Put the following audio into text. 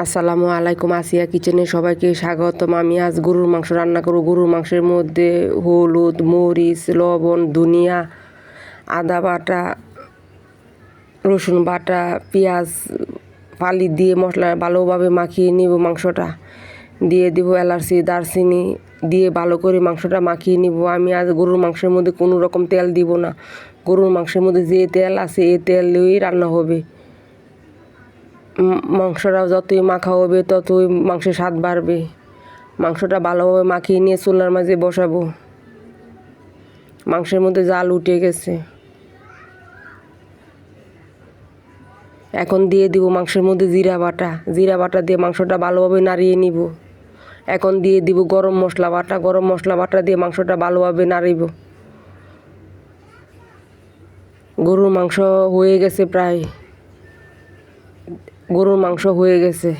আসসালামু আলাইকুম, আসিয়া কিচেনে সবাইকে স্বাগতম। আমি আজ গরুর মাংস রান্না করব। গরুর মাংসের মধ্যে হলুদ, মরিচ, লবণ, ধনিয়া, আদা বাটা, রসুন বাটা, পেঁয়াজ ফালি দিয়ে মশলা ভালোভাবে মাখিয়ে নিব। মাংসটা দিয়ে দিব এলাচি, দারচিনি দিয়ে ভালো করে মাংসটা মাখিয়ে নিব। আমি আজ গরুর মাংসের মধ্যে কোনো রকম তেল দিব না। গরুর মাংসের মধ্যে যে তেল আছে এই তেল দিয়েই রান্না হবে। মাংসটা যতই মাখা হবে ততই মাংসের স্বাদ বাড়বে। মাংসটা ভালোভাবে মাখিয়ে নিয়ে চুলার মাঝে বসাবো। মাংসের মধ্যে জাল উঠে গেছে, এখন দিয়ে দিব মাংসের মধ্যে জিরা বাটা দিয়ে মাংসটা ভালোভাবে নাড়িয়ে নিব। এখন দিয়ে দিব গরম মশলা বাটা দিয়ে মাংসটা ভালোভাবে নাড়িব। গরুর মাংস হয়ে গেছে, প্রায় গরুর মাংস হয়ে গেছে।